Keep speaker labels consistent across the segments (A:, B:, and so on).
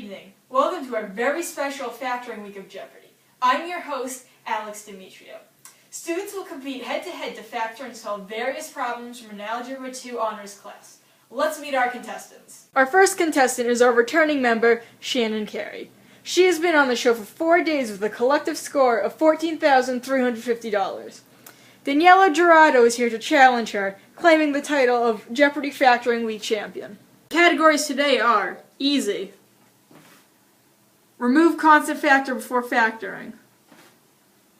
A: evening. Welcome to our very special Factoring Week of Jeopardy! I'm your host, Alex Demetrio. Students will compete head-to-head to factor and solve various problems from an Algebra 2 honors class. Let's meet our contestants. Our first contestant is our returning member, Shannon Carey. She has been on the show for 4 days with a collective score of $14,350. Daniela Gerardo is here to challenge her, claiming the title of Jeopardy Factoring Week champion. Categories today are easy, remove constant factor before factoring,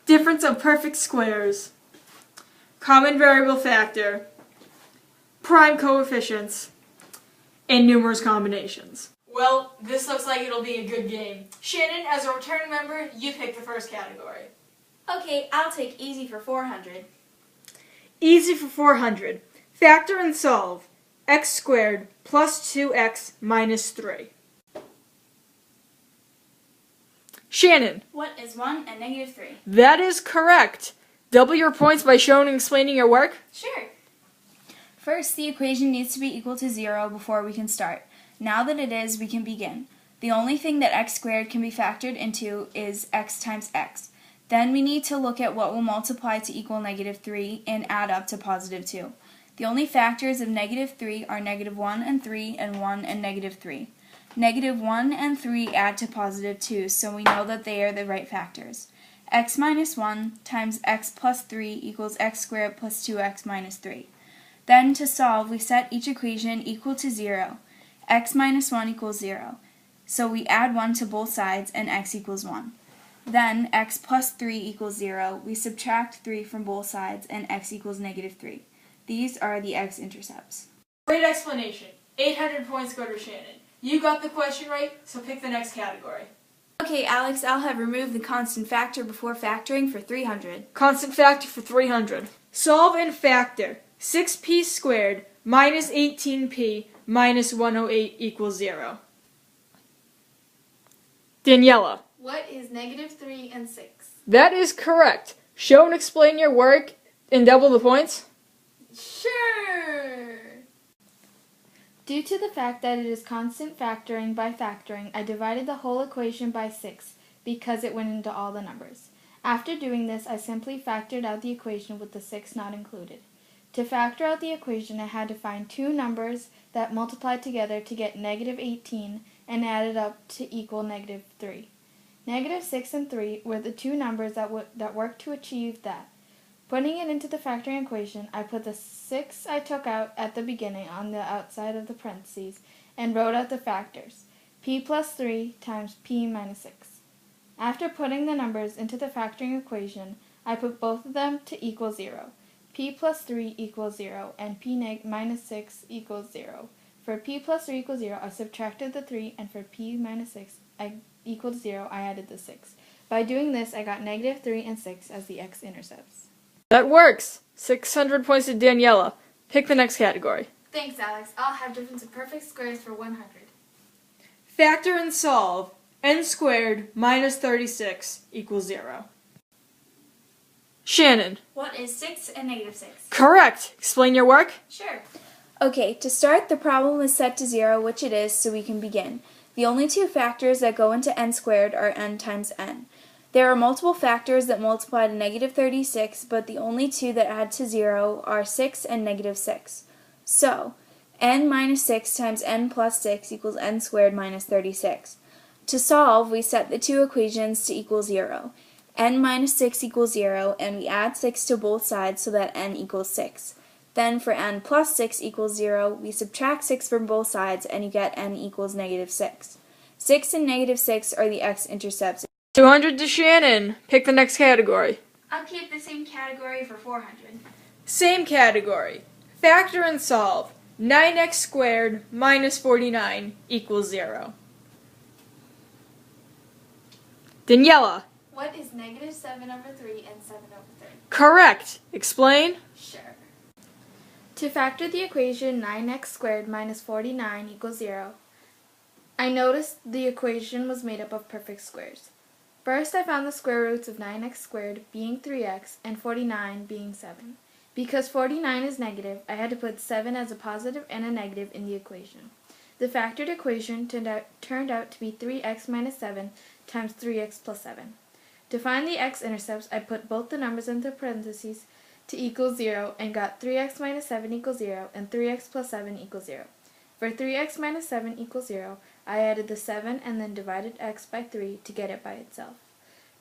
A: difference of perfect squares, common variable factor, prime coefficients, and numerous combinations. Well, this looks like it'll be a good game. Shannon, as a returning member, you pick the first category.
B: Okay, I'll take easy for 400.
A: Easy for 400. Factor and solve x squared plus 2x minus 3. Shannon.
B: What is 1 and negative 3?
A: That is correct. Double your points by showing and explaining your work.
B: Sure. First, the equation needs to be equal to 0 before we can start. Now that it is, we can begin. The only thing that x squared can be factored into is x times x. Then we need to look at what will multiply to equal negative 3 and add up to positive 2. The only factors of negative 3 are negative 1 and 3 and 1 and negative 3. Negative 1 and 3 add to positive 2, so we know that they are the right factors. X minus 1 times x plus 3 equals x squared plus 2x minus 3. Then to solve, we set each equation equal to 0. X minus 1 equals 0. So we add 1 to both sides and x equals 1. Then x plus 3 equals 0. We subtract 3 from both sides and x equals negative 3. These are the x-intercepts.
A: Great explanation. 800 points go to Shannon. You got the question right, so pick the next category.
B: Okay, Alex, I'll have removed the constant factor before factoring for 300.
A: Constant factor for 300. Solve and factor 6p squared minus 18p minus 108 equals 0. Daniela.
C: What is negative 3 and 6?
A: That is correct. Show and explain your work and double the points.
C: Sure! Due to the fact that it is constant factoring by factoring, I divided the whole equation by 6 because it went into all the numbers. After doing this, I simply factored out the equation with the 6 not included. To factor out the equation, I had to find two numbers that multiplied together to get negative 18 and added up to equal negative 3. Negative 6 and 3 were the two numbers that worked to achieve that. Putting it into the factoring equation, I put the 6 I took out at the beginning on the outside of the parentheses and wrote out the factors, p plus 3 times p minus 6. After putting the numbers into the factoring equation, I put both of them to equal 0. P plus 3 equals 0 and p minus 6 equals 0. For p plus 3 equals 0, I subtracted the 3, and for p minus 6 equals 0, I added the 6. By doing this, I got negative 3 and 6 as the x-intercepts.
A: That works. 600 points to Daniela. Pick the next category.
C: Thanks, Alex. I'll have difference of perfect squares for 100.
A: Factor and solve n squared minus 36 equals 0. Shannon.
B: What is 6 and negative 6?
A: Correct. Explain your work.
B: Sure. Okay, to start, the problem is set to 0, which it is, so we can begin. The only two factors that go into n squared are n times n. There are multiple factors that multiply to negative 36, but the only two that add to 0 are 6 and negative 6. So, n minus 6 times n plus 6 equals n squared minus 36. To solve, we set the two equations to equal 0. N minus 6 equals 0, and we add 6 to both sides so that n equals 6. Then for n plus 6 equals 0, we subtract 6 from both sides, and you get n equals negative 6. 6 and negative 6 are the x-intercepts.
A: 200 to Shannon. Pick the next category.
B: I'll keep the same category for 400.
A: Same category. Factor and solve 9x squared minus 49 equals 0. Daniela.
C: What is negative 7 over 3 and 7 over 3?
A: Correct. Explain.
C: Sure. To factor the equation 9x squared minus 49 equals 0, I noticed the equation was made up of perfect squares. First, I found the square roots of 9x squared being 3x and 49 being 7. Because 49 is negative, I had to put 7 as a positive and a negative in the equation. The factored equation turned out to be 3x minus 7 times 3x plus 7. To find the x-intercepts, I put both the numbers into parentheses to equal 0 and got 3x minus 7 equals 0 and 3x plus 7 equals 0. For 3x minus 7 equals 0, I added the 7 and then divided x by 3 to get it by itself.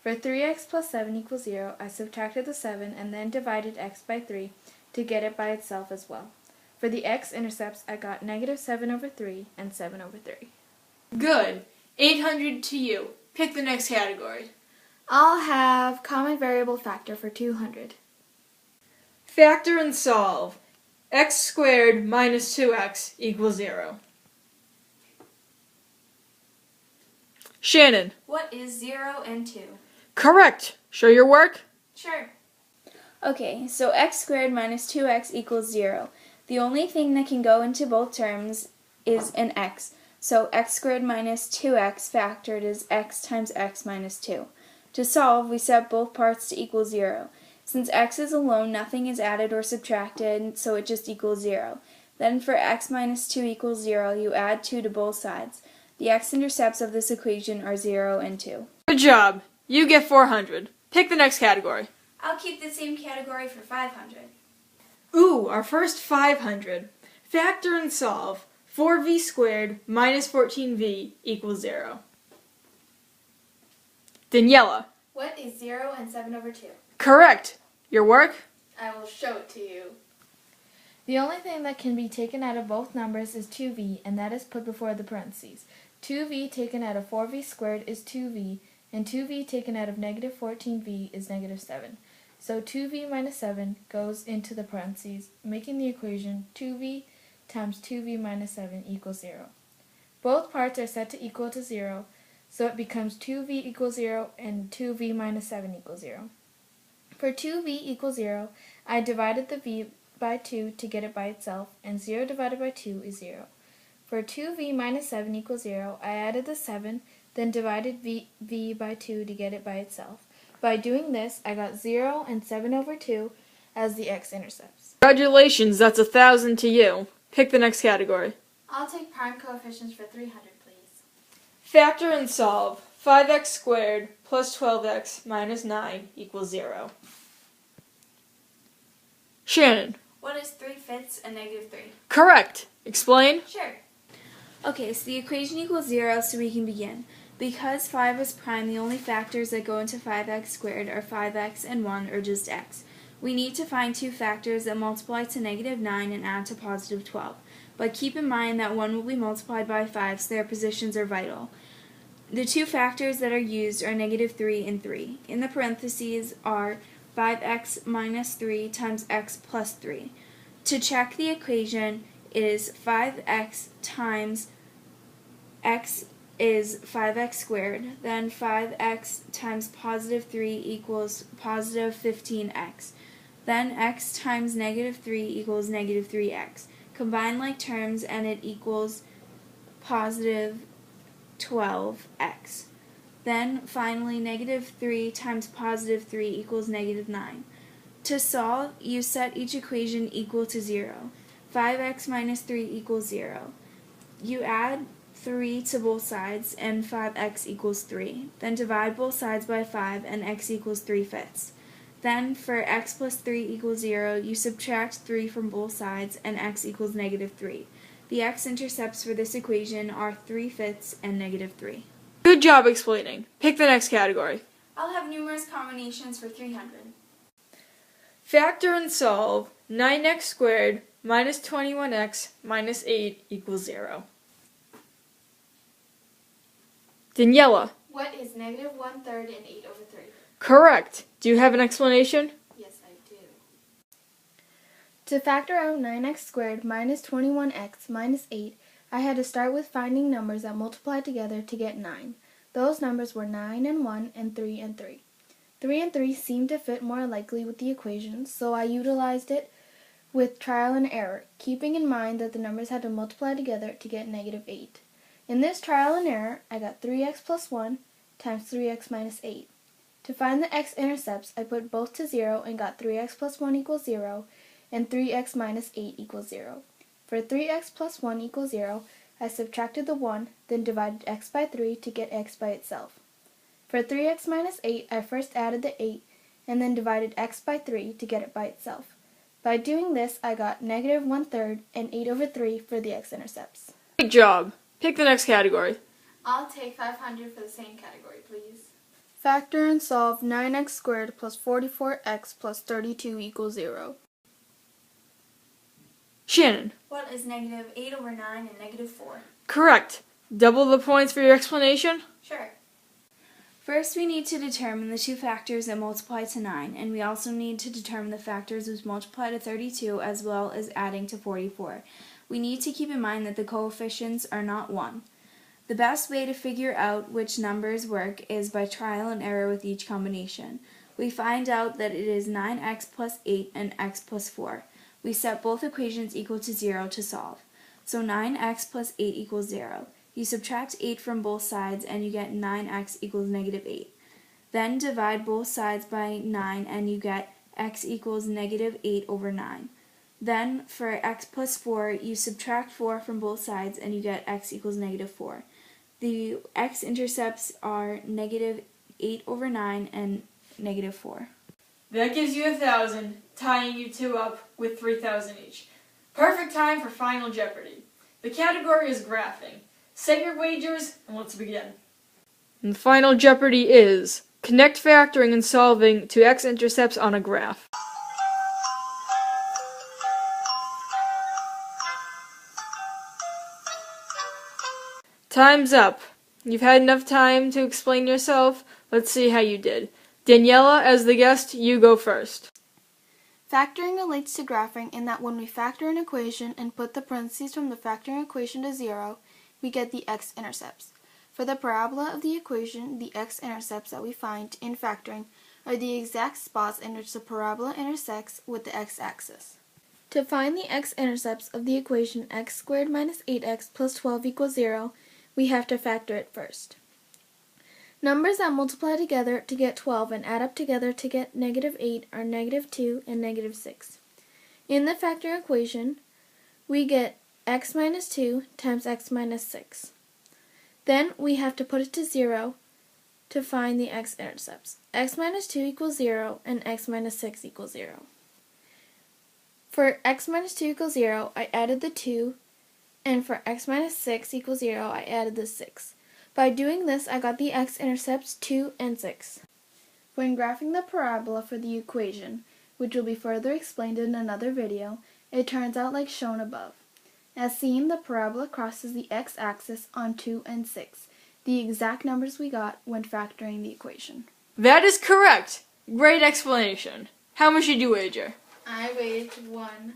C: For 3x plus 7 equals 0, I subtracted the 7 and then divided x by 3 to get it by itself as well. For the x-intercepts, I got negative 7 over 3 and 7 over 3.
A: Good. 800 to you. Pick the next category.
C: I'll have common variable factor for 200.
A: Factor and solve. X squared minus 2x equals 0. Shannon.
B: What is 0 and 2?
A: Correct. Show your work.
B: Sure. Okay, so x squared minus 2x equals 0. The only thing that can go into both terms is an x. So x squared minus 2x factored is x times x minus 2. To solve, we set both parts to equal 0. Since x is alone, nothing is added or subtracted, so it just equals 0. Then for x minus 2 equals 0, you add 2 to both sides. The x-intercepts of this equation are 0 and 2.
A: Good job. You get 400. Pick the next category.
B: I'll keep the same category for 500.
A: Ooh, our first 500. Factor and solve. 4v squared minus 14v equals 0. Daniela.
C: What is 0 and 7 over 2?
A: Correct. Your work?
C: I will show it to you. The only thing that can be taken out of both numbers is 2v, and that is put before the parentheses. 2v taken out of 4v squared is 2v, and 2v taken out of negative 14v is negative 7. So 2v minus 7 goes into the parentheses, making the equation 2v times 2v minus 7 equals 0. Both parts are set to equal to 0, so it becomes 2v equals 0 and 2v minus 7 equals 0. For 2v equals 0, I divided the v by 2 to get it by itself, and 0 divided by 2 is 0. For 2v minus 7 equals 0, I added the 7, then divided v by 2 to get it by itself. By doing this, I got 0 and 7 over 2 as the x-intercepts.
A: Congratulations, that's 1,000 to you. Pick the next category.
C: I'll take prime coefficients for 300, please.
A: Factor and solve. 5x squared plus 12x minus 9 equals 0. Shannon.
B: What is 3/5 and negative 3?
A: Correct. Explain.
B: Sure. Okay, so the equation equals 0, so we can begin. Because 5 is prime, the only factors that go into 5x squared are 5x and 1, or just x. We need to find two factors that multiply to negative 9 and add to positive 12. But keep in mind that 1 will be multiplied by 5, so their positions are vital. The two factors that are used are negative 3 and 3. In the parentheses are 5x minus 3 times x plus 3. To check the equation, it is 5x times x is 5x squared, then 5x times positive 3 equals positive 15x. Then x times negative 3 equals negative 3x. Combine like terms and it equals positive 12x. Then finally negative 3 times positive 3 equals negative 9. To solve, you set each equation equal to 0. 5x minus 3 equals 0. You add 3 to both sides and 5x equals 3. Then divide both sides by 5 and x equals 3/5. Then for x plus 3 equals 0, you subtract 3 from both sides and x equals negative 3. The x-intercepts for this equation are 3/5 and negative 3.
A: Good job explaining. Pick the next category.
B: I'll have numerous combinations for 300.
A: Factor and solve. 9x squared minus 21x minus 8 equals 0. Daniela.
C: What is negative 1/3 and 8 over 3?
A: Correct. Do you have an explanation?
C: Yes, I do. To factor out 9x squared minus 21x minus 8, I had to start with finding numbers that multiply together to get 9. Those numbers were 9 and 1 and 3 and 3. 3 and 3 seemed to fit more likely with the equation, so I utilized it with trial and error, keeping in mind that the numbers had to multiply together to get negative 8. In this trial and error, I got 3x plus 1 times 3x minus 8. To find the x-intercepts, I put both to 0 and got 3x plus 1 equals 0 and 3x minus 8 equals 0. For 3x plus 1 equals 0, I subtracted the 1, then divided x by 3 to get x by itself. For 3x minus 8, I first added the 8, and then divided x by 3 to get it by itself. By doing this, I got negative 1/3 and 8 over 3 for the x-intercepts.
A: Great job. Pick the next category.
B: I'll take 500 for the same category, please.
C: Factor and solve 9x squared plus 44x plus 32 equals 0.
A: Shannon.
B: What is negative 8 over 9 and negative 4?
A: Correct. Double the points for your explanation?
B: Sure. First, we need to determine the two factors that multiply to 9, and we also need to determine the factors which multiply to 32 as well as adding to 44. We need to keep in mind that the coefficients are not 1. The best way to figure out which numbers work is by trial and error with each combination. We find out that it is 9x plus 8 and x plus 4. We set both equations equal to 0 to solve. So 9x plus 8 equals 0. You subtract 8 from both sides and you get 9x equals negative 8. Then divide both sides by 9 and you get x equals negative 8 over 9. Then for x plus 4, you subtract 4 from both sides and you get x equals negative 4. The x-intercepts are negative 8 over 9 and negative 4.
A: That gives you 1,000, tying you two up with 3,000 each. Perfect time for Final Jeopardy. The category is graphing. Set your wagers and let's begin. And Final Jeopardy is connect factoring and solving to x-intercepts on a graph. Time's up. You've had enough time to explain yourself. Let's see how you did. Daniela, as the guest, you go first.
C: Factoring relates to graphing in that when we factor an equation and put the parentheses from the factoring equation to 0, we get the x-intercepts. For the parabola of the equation, the x-intercepts that we find in factoring are the exact spots in which the parabola intersects with the x-axis. To find the x-intercepts of the equation x squared minus 8x plus 12 equals 0, we have to factor it first. Numbers that multiply together to get 12 and add up together to get negative 8 are negative 2 and negative 6. In the factor equation, we get x minus 2 times x minus 6. Then we have to put it to 0 to find the x-intercepts. X minus 2 equals 0 and x minus 6 equals 0. For x minus 2 equals 0, I added the 2, and for x minus 6 equals 0, I added the 6. By doing this, I got the x-intercepts 2 and 6. When graphing the parabola for the equation, which will be further explained in another video, it turns out like shown above. As seen, the parabola crosses the x-axis on 2 and 6, the exact numbers we got when factoring the equation.
A: That is correct. Great explanation. How much did you wager?
B: I weighed $1.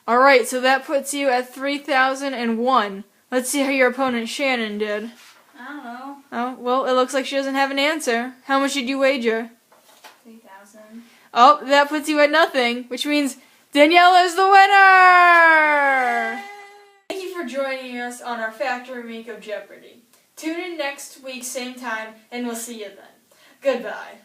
A: Alright, so that puts you at 3,001. Let's see how your opponent Shannon did.
B: I don't know.
A: Oh, well, it looks like she doesn't have an answer. How much did you wager?
B: 3,000.
A: Oh, that puts you at nothing, which means Daniela is the winner! Thank you for joining us on our Factory Week of Jeopardy! Tune in next week, same time, and we'll see you then. Goodbye.